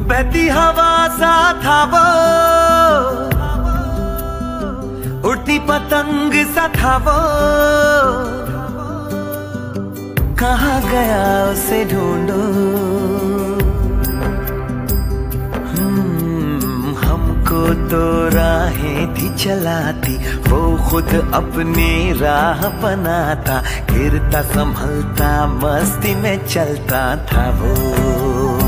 बहती हवा सा था वो, उड़ती पतंग सा था वो, कहाँ गया उसे ढूंढो। हमको तो राहें थी चलाती, वो खुद अपनी राह बनाता, गिरता संभलता मस्ती में चलता था वो।